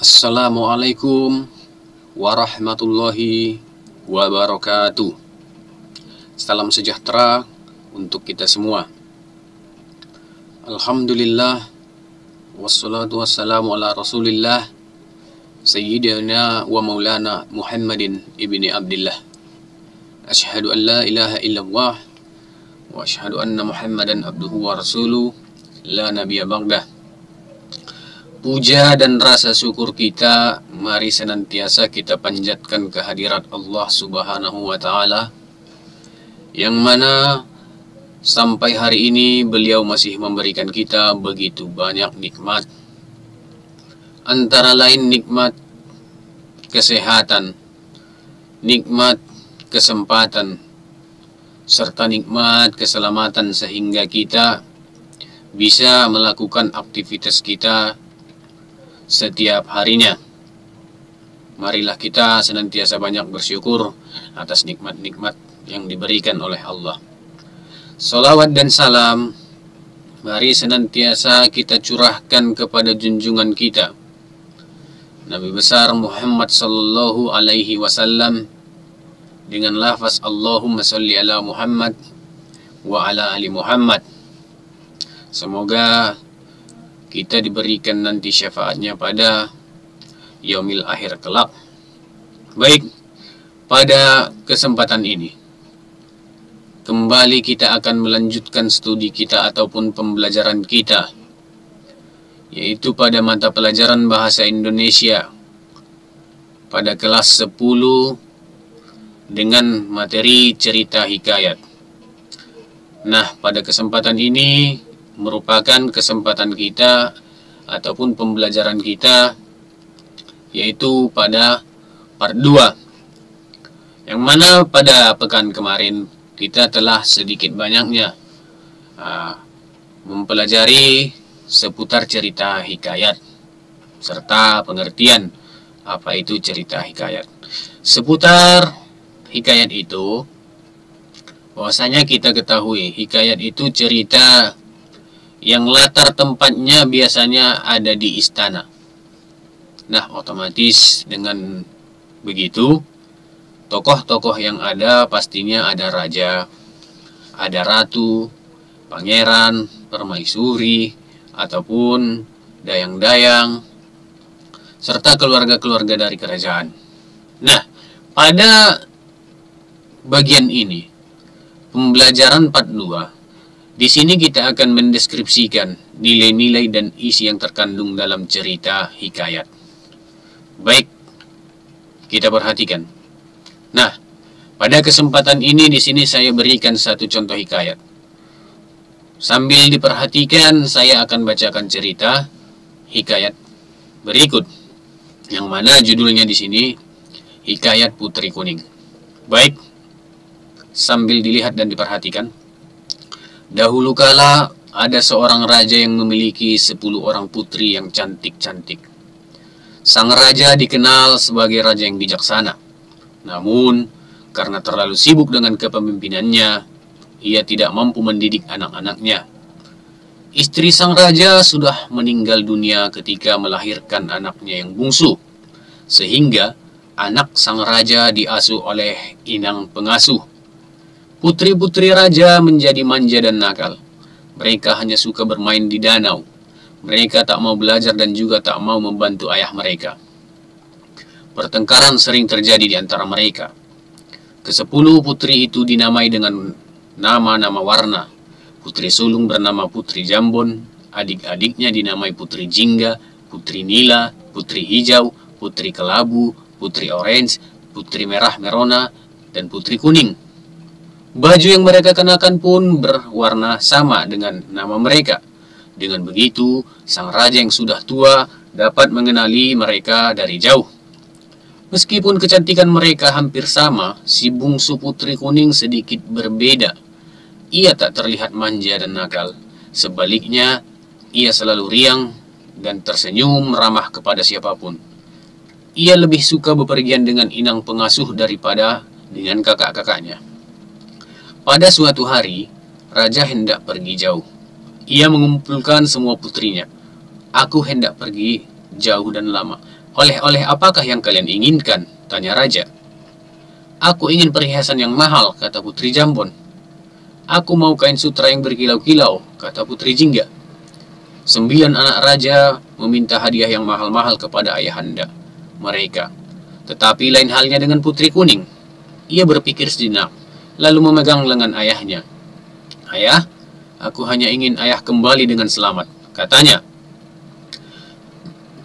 Assalamualaikum warahmatullahi wabarakatuh. Salam sejahtera untuk kita semua. Alhamdulillah, wassalatu wassalamu ala rasulillah, Sayyidina wa maulana Muhammadin ibni Abdillah. Asyhadu an la ilaha illallah wa asyhadu anna Muhammadan abduhu wa rasuluh, la nabiyya ba'dah. Puja dan rasa syukur kita mari senantiasa kita panjatkan kehadirat Allah Subhanahu wa Ta'ala, yang mana sampai hari ini beliau masih memberikan kita begitu banyak nikmat, antara lain nikmat kesehatan, nikmat kesempatan, serta nikmat keselamatan, sehingga kita bisa melakukan aktivitas kita setiap harinya. Marilah kita senantiasa banyak bersyukur atas nikmat-nikmat yang diberikan oleh Allah. Salawat dan salam mari senantiasa kita curahkan kepada junjungan kita, Nabi besar Muhammad sallallahu alaihi wasallam, dengan lafaz Allahumma sholli ala Muhammad wa ala ali Muhammad. Semoga kita diberikan nanti syafaatnya pada yaumil akhir kelak. Baik, pada kesempatan ini kembali kita akan melanjutkan studi kita ataupun pembelajaran kita, yaitu pada mata pelajaran Bahasa Indonesia pada kelas 10 dengan materi cerita hikayat. Nah, pada kesempatan ini merupakan kesempatan kita ataupun pembelajaran kita, yaitu pada part 2, yang mana pada pekan kemarin kita telah sedikit banyaknya mempelajari seputar cerita hikayat serta pengertian apa itu cerita hikayat. Seputar hikayat itu, bahwasanya kita ketahui hikayat itu cerita yang latar tempatnya biasanya ada di istana. Nah, otomatis dengan begitu, tokoh-tokoh yang ada pastinya ada raja, ada ratu, pangeran, permaisuri, ataupun dayang-dayang, serta keluarga-keluarga dari kerajaan. Nah, pada bagian ini, pembelajaran part 2, di sini kita akan mendeskripsikan nilai-nilai dan isi yang terkandung dalam cerita hikayat. Baik, kita perhatikan. Nah, pada kesempatan ini di sini saya berikan satu contoh hikayat. Sambil diperhatikan, saya akan bacakan cerita hikayat berikut, yang mana judulnya di sini Hikayat Putri Kuning. Baik, sambil dilihat dan diperhatikan. Dahulu kala ada seorang raja yang memiliki 10 orang putri yang cantik-cantik. Sang raja dikenal sebagai raja yang bijaksana. Namun, karena terlalu sibuk dengan kepemimpinannya, ia tidak mampu mendidik anak-anaknya. Istri sang raja sudah meninggal dunia ketika melahirkan anaknya yang bungsu, sehingga anak sang raja diasuh oleh inang pengasuh. Putri-putri raja menjadi manja dan nakal. Mereka hanya suka bermain di danau. Mereka tak mau belajar dan juga tak mau membantu ayah mereka. Pertengkaran sering terjadi di antara mereka. Ke-10 putri itu dinamai dengan nama-nama warna. Putri sulung bernama Putri Jambon, adik-adiknya dinamai Putri Jingga, Putri Nila, Putri Hijau, Putri Kelabu, Putri Orange, Putri Merah Merona, dan Putri Kuning. Baju yang mereka kenakan pun berwarna sama dengan nama mereka. Dengan begitu, sang raja yang sudah tua dapat mengenali mereka dari jauh. Meskipun kecantikan mereka hampir sama, si bungsu Putri Kuning sedikit berbeda. Ia tak terlihat manja dan nakal. Sebaliknya, ia selalu riang dan tersenyum ramah kepada siapapun. Ia lebih suka bepergian dengan inang pengasuh daripada dengan kakak-kakaknya. Pada suatu hari, raja hendak pergi jauh. Ia mengumpulkan semua putrinya. Aku hendak pergi jauh dan lama. Oleh-oleh apakah yang kalian inginkan? Tanya raja. Aku ingin perhiasan yang mahal, kata Putri Jambon. Aku mau kain sutra yang berkilau-kilau, kata Putri Jingga. 9 anak raja meminta hadiah yang mahal-mahal kepada ayahanda mereka. Tetapi lain halnya dengan Putri Kuning. Ia berpikir sejenak, lalu memegang lengan ayahnya. Ayah, aku hanya ingin ayah kembali dengan selamat, katanya.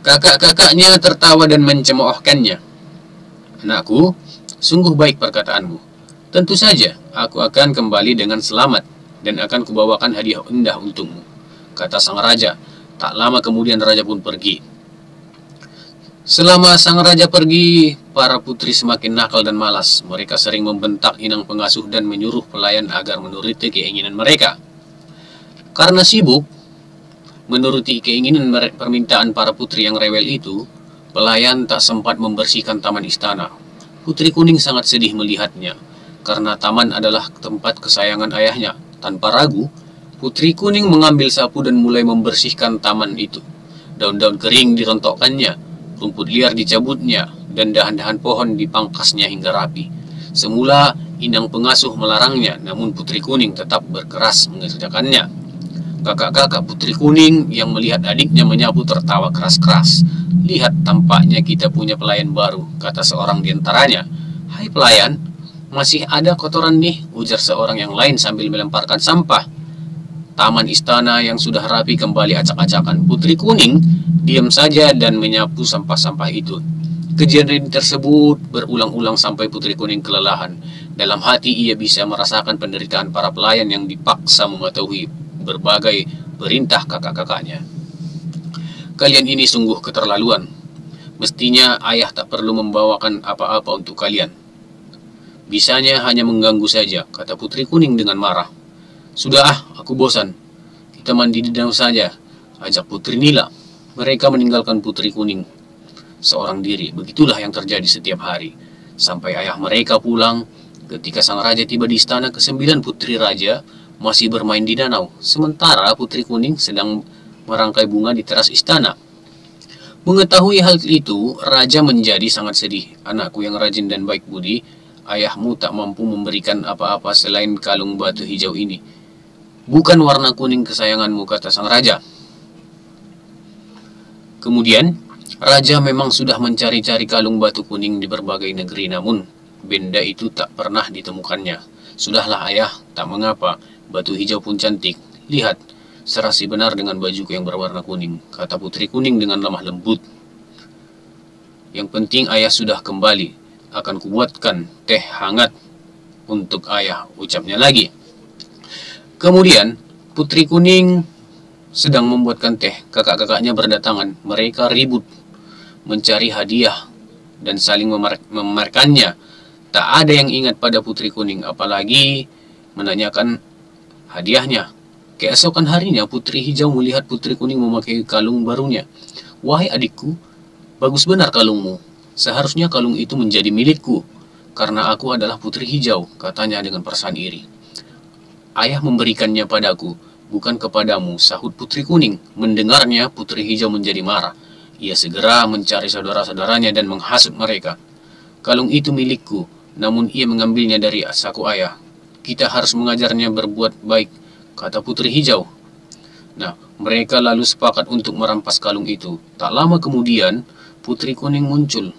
Kakak-kakaknya tertawa dan mencemoohkannya. Anakku, sungguh baik perkataanmu. Tentu saja, aku akan kembali dengan selamat dan akan kubawakan hadiah indah untukmu, kata sang raja. Tak lama kemudian raja pun pergi. Selama sang raja pergi, para putri semakin nakal dan malas. Mereka sering membentak inang pengasuh dan menyuruh pelayan agar menuruti keinginan mereka. Karena sibuk menuruti keinginan permintaan para putri yang rewel itu, pelayan tak sempat membersihkan taman istana. Putri Kuning sangat sedih melihatnya, karena taman adalah tempat kesayangan ayahnya. Tanpa ragu, Putri Kuning mengambil sapu dan mulai membersihkan taman itu. Daun-daun kering dirontokkannya, rumput liar dicabutnya, dan dahan-dahan pohon dipangkasnya hingga rapi. Semula, inang pengasuh melarangnya, namun Putri Kuning tetap berkeras mengerjakannya. Kakak-kakak Putri Kuning yang melihat adiknya menyapu tertawa keras-keras. Lihat, tampaknya kita punya pelayan baru, kata seorang di antaranya. Hai pelayan, masih ada kotoran nih, ujar seorang yang lain sambil melemparkan sampah. Taman istana yang sudah rapi kembali acak-acakan. Putri Kuning diam saja dan menyapu sampah-sampah itu. Kejadian tersebut berulang-ulang sampai Putri Kuning kelelahan. Dalam hati ia bisa merasakan penderitaan para pelayan yang dipaksa mematuhi berbagai perintah kakak-kakaknya. Kalian ini sungguh keterlaluan. Mestinya ayah tak perlu membawakan apa-apa untuk kalian. Bisanya hanya mengganggu saja, kata Putri Kuning dengan marah. Sudah, aku bosan. Kita mandi di danau saja, ajak Putri Nila. Mereka meninggalkan Putri Kuning seorang diri. Begitulah yang terjadi setiap hari. Sampai ayah mereka pulang. Ketika sang raja tiba di istana, ke-9 putri raja masih bermain di danau, sementara Putri Kuning sedang merangkai bunga di teras istana. Mengetahui hal itu, raja menjadi sangat sedih. Anakku yang rajin dan baik budi, ayahmu tak mampu memberikan apa-apa selain kalung batu hijau ini. Bukan warna kuning kesayanganmu, kata sang raja. Kemudian, raja memang sudah mencari-cari kalung batu kuning di berbagai negeri, namun benda itu tak pernah ditemukannya. Sudahlah ayah, tak mengapa. Batu hijau pun cantik. Lihat, serasi benar dengan bajuku yang berwarna kuning, kata Putri Kuning dengan lemah lembut. Yang penting ayah sudah kembali. Akan kubuatkan teh hangat untuk ayah, ucapnya lagi. Kemudian, Putri Kuning sedang membuatkan teh. Kakak-kakaknya berdatangan. Mereka ribut mencari hadiah dan saling memamerkannya. Tak ada yang ingat pada Putri Kuning, apalagi menanyakan hadiahnya. Keesokan harinya, Putri Hijau melihat Putri Kuning memakai kalung barunya. Wahai adikku, bagus benar kalungmu. Seharusnya kalung itu menjadi milikku, karena aku adalah Putri Hijau, katanya dengan perasaan iri. Ayah memberikannya padaku, bukan kepadamu, sahut Putri Kuning. Mendengarnya, Putri Hijau menjadi marah. Ia segera mencari saudara-saudaranya dan menghasut mereka. Kalung itu milikku, namun ia mengambilnya dari saku ayah. Kita harus mengajarnya berbuat baik, kata Putri Hijau. Nah, mereka lalu sepakat untuk merampas kalung itu. Tak lama kemudian, Putri Kuning muncul.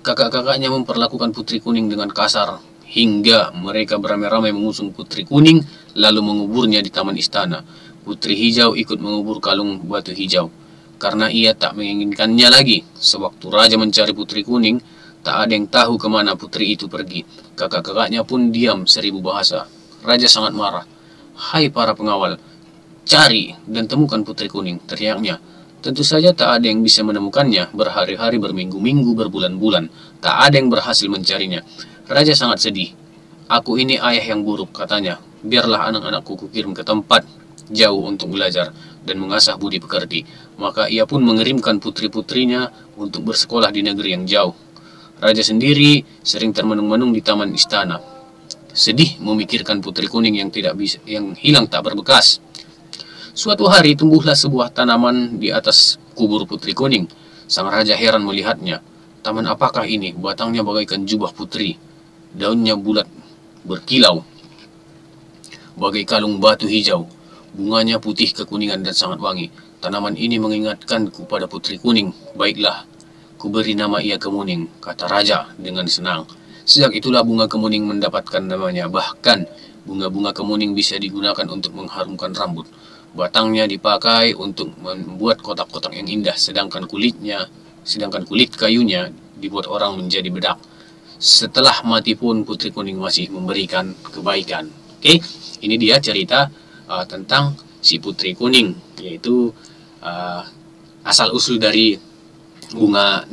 Kakak-kakaknya memperlakukan Putri Kuning dengan kasar, hingga mereka beramai-ramai mengusung Putri Kuning, lalu menguburnya di taman istana. Putri Hijau ikut mengubur kalung batu hijau, karena ia tak menginginkannya lagi. Sewaktu raja mencari Putri Kuning, tak ada yang tahu kemana putri itu pergi. Kakak-kakaknya pun diam seribu bahasa. Raja sangat marah. Hai para pengawal, cari dan temukan Putri Kuning, teriaknya. Tentu saja tak ada yang bisa menemukannya. Berhari-hari, berminggu-minggu, berbulan-bulan, tak ada yang berhasil mencarinya. Raja sangat sedih. Aku ini ayah yang buruk, katanya. Biarlah anak-anakku kukirim ke tempat jauh untuk belajar dan mengasah budi pekerti. Maka ia pun mengirimkan putri-putrinya untuk bersekolah di negeri yang jauh. Raja sendiri sering termenung-menung di taman istana, sedih memikirkan Putri Kuning yang hilang tak berbekas. Suatu hari tumbuhlah sebuah tanaman di atas kubur Putri Kuning. Sang raja heran melihatnya. Taman apakah ini? Batangnya bagaikan jubah putri. Daunnya bulat berkilau, bagai kalung batu hijau. Bunganya putih kekuningan dan sangat wangi. Tanaman ini mengingatkanku pada putri kuning. Baiklah, kuberi nama ia Kemuning, kata raja dengan senang. Sejak itulah bunga kemuning mendapatkan namanya. Bahkan, bunga-bunga kemuning bisa digunakan untuk mengharumkan rambut. Batangnya dipakai untuk membuat kotak-kotak yang indah, sedangkan kulit kayunya dibuat orang menjadi bedak. Setelah mati pun putri kuning masih memberikan kebaikan. Oke, ini dia cerita tentang si putri kuning, yaitu asal usul dari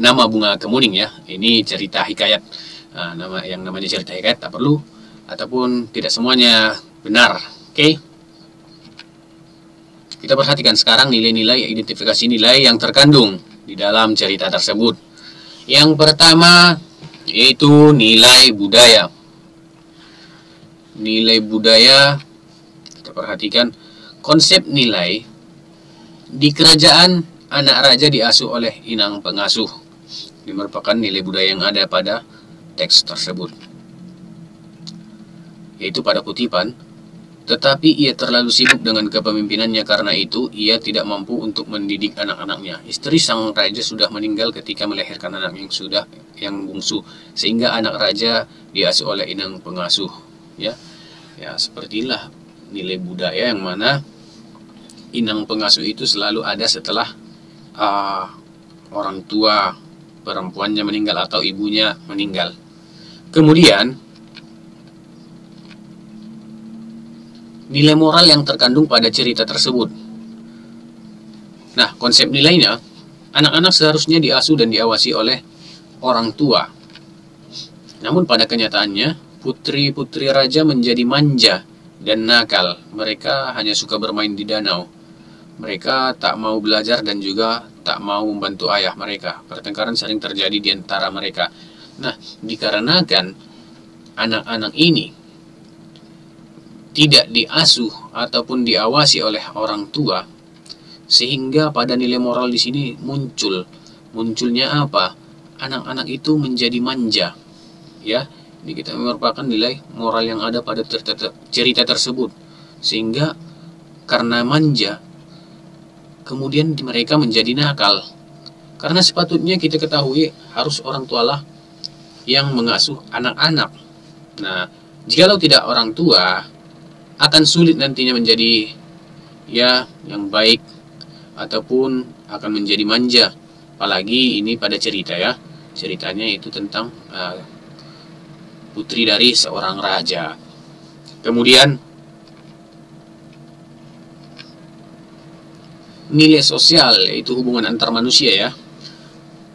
nama bunga kemuning ya. Ini cerita hikayat, namanya cerita hikayat tak perlu ataupun tidak semuanya benar. Oke, kita perhatikan sekarang nilai-nilai identifikasi nilai yang terkandung di dalam cerita tersebut. Yang pertama yaitu nilai budaya. Nilai budaya, kita perhatikan konsep nilai. Di kerajaan, anak raja diasuh oleh inang pengasuh. Ini merupakan nilai budaya yang ada pada teks tersebut, yaitu pada kutipan. Tetapi ia terlalu sibuk dengan kepemimpinannya, karena itu ia tidak mampu untuk mendidik anak-anaknya. Istri sang raja sudah meninggal ketika melahirkan anak yang bungsu, sehingga anak raja diasuh oleh inang pengasuh. Ya, sepertilah nilai budaya yang mana inang pengasuh itu selalu ada setelah orang tua perempuannya meninggal atau ibunya meninggal. Kemudian nilai moral yang terkandung pada cerita tersebut. Nah, konsep nilainya, anak-anak seharusnya diasuh dan diawasi oleh orang tua. Namun pada kenyataannya, putri-putri raja menjadi manja dan nakal. Mereka hanya suka bermain di danau. Mereka tak mau belajar dan juga tak mau membantu ayah mereka. Pertengkaran sering terjadi di antara mereka. Nah, dikarenakan anak-anak ini tidak diasuh ataupun diawasi oleh orang tua, sehingga pada nilai moral di sini munculnya apa? Anak-anak itu menjadi manja. Ya, ini kita merupakan nilai moral yang ada pada cerita tersebut. Sehingga karena manja, kemudian mereka menjadi nakal. Karena sepatutnya kita ketahui harus orang tualah yang mengasuh anak-anak. Nah, jikalau tidak orang tua, akan sulit nantinya menjadi yang baik ataupun akan menjadi manja. Apalagi ini pada cerita ya. Ceritanya itu tentang putri dari seorang raja. Kemudian nilai sosial, yaitu hubungan antar manusia ya.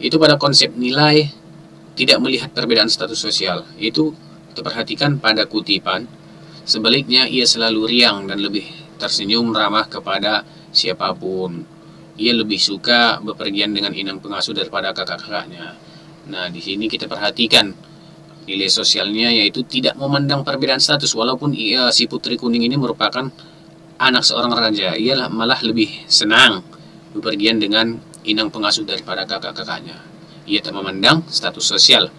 Itu pada konsep nilai tidak melihat perbedaan status sosial. Itu kita perhatikan pada kutipan. Sebaliknya, ia selalu riang dan lebih tersenyum ramah kepada siapapun. Ia lebih suka bepergian dengan inang pengasuh daripada kakak-kakaknya. Nah, di sini kita perhatikan nilai sosialnya, yaitu tidak memandang perbedaan status. Walaupun si putri kuning ini merupakan anak seorang raja, ia malah lebih senang bepergian dengan inang pengasuh daripada kakak-kakaknya. Ia tak memandang status sosial.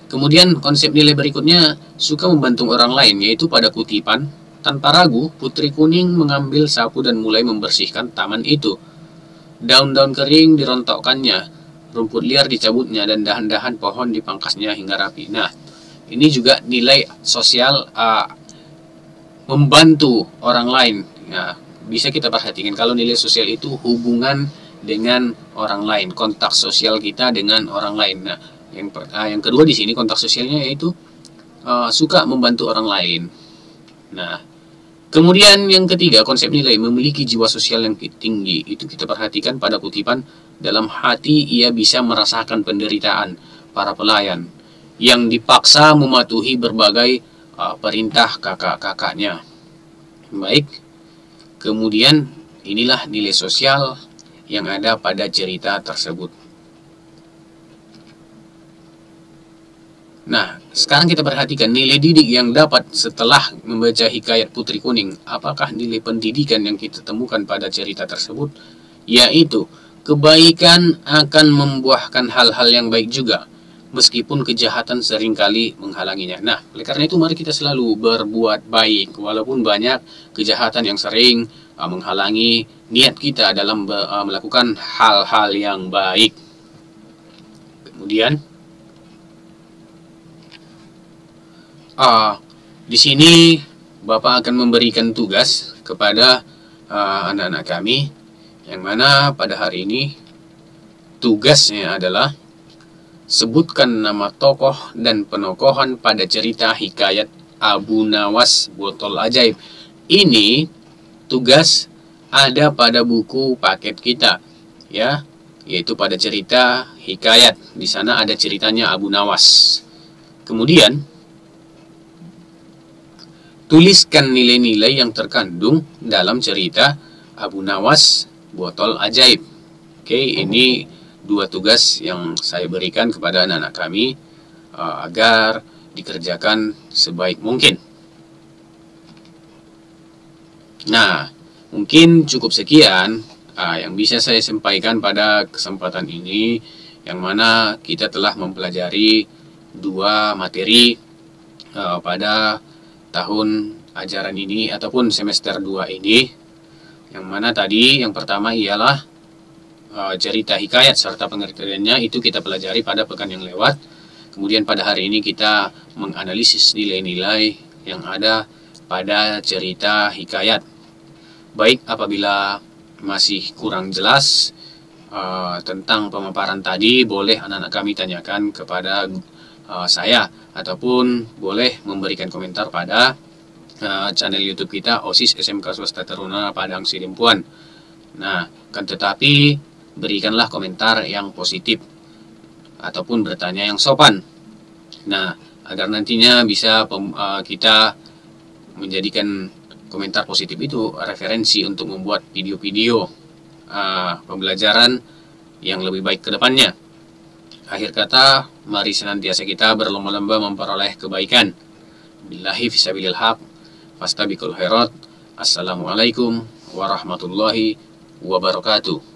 Kemudian konsep nilai berikutnya, suka membantu orang lain, yaitu pada kutipan. Tanpa ragu, putri kuning mengambil sapu dan mulai membersihkan taman itu. Daun-daun kering dirontokkannya, rumput liar dicabutnya, dan dahan-dahan pohon dipangkasnya hingga rapi. Nah, ini juga nilai sosial, membantu orang lain. Nah, bisa kita perhatikan kalau nilai sosial itu hubungan dengan orang lain, kontak sosial kita dengan orang lain. Nah, yang kedua di sini kontak sosialnya yaitu suka membantu orang lain. Nah, kemudian yang ketiga, konsep nilai memiliki jiwa sosial yang tinggi. Itu kita perhatikan pada kutipan, dalam hati ia bisa merasakan penderitaan para pelayan yang dipaksa mematuhi berbagai perintah kakak-kakaknya. Baik, kemudian inilah nilai sosial yang ada pada cerita tersebut. Nah, sekarang kita perhatikan nilai didik yang dapat setelah membaca hikayat Putri Kuning. Apakah nilai pendidikan yang kita temukan pada cerita tersebut? Yaitu kebaikan akan membuahkan hal-hal yang baik juga, meskipun kejahatan seringkali menghalanginya. Nah, oleh karena itu mari kita selalu berbuat baik, walaupun banyak kejahatan yang sering menghalangi niat kita dalam melakukan hal-hal yang baik. Kemudian, di sini Bapak akan memberikan tugas kepada anak-anak kami, yang mana pada hari ini tugasnya adalah sebutkan nama tokoh dan penokohan pada cerita hikayat Abu Nawas Botol Ajaib. Ini tugas ada pada buku paket kita, ya, yaitu pada cerita hikayat. Di sana ada ceritanya Abu Nawas. Kemudian tuliskan nilai-nilai yang terkandung dalam cerita Abu Nawas Botol Ajaib. Oke, ini dua tugas yang saya berikan kepada anak-anak kami agar dikerjakan sebaik mungkin. Nah, mungkin cukup sekian yang bisa saya sampaikan pada kesempatan ini, yang mana kita telah mempelajari dua materi pada tahun ajaran ini ataupun semester 2 ini, yang mana tadi yang pertama ialah cerita hikayat serta pengertiannya, itu kita pelajari pada pekan yang lewat. Kemudian pada hari ini kita menganalisis nilai-nilai yang ada pada cerita hikayat. Baik, apabila masih kurang jelas tentang pemaparan tadi, boleh anak-anak kami tanyakan kepada saya, ataupun boleh memberikan komentar pada channel YouTube kita OSIS SMK Swasta Taruna Padang Sidempuan. Nah, kan tetapi berikanlah komentar yang positif ataupun bertanya yang sopan. Nah, agar nantinya bisa kita menjadikan komentar positif itu referensi untuk membuat video-video pembelajaran yang lebih baik ke depannya. Akhir kata, mari senantiasa kita berlomba-lomba memperoleh kebaikan. Billahi fisabilil haq, fastabiqul khairat. Assalamualaikum warahmatullahi wabarakatuh.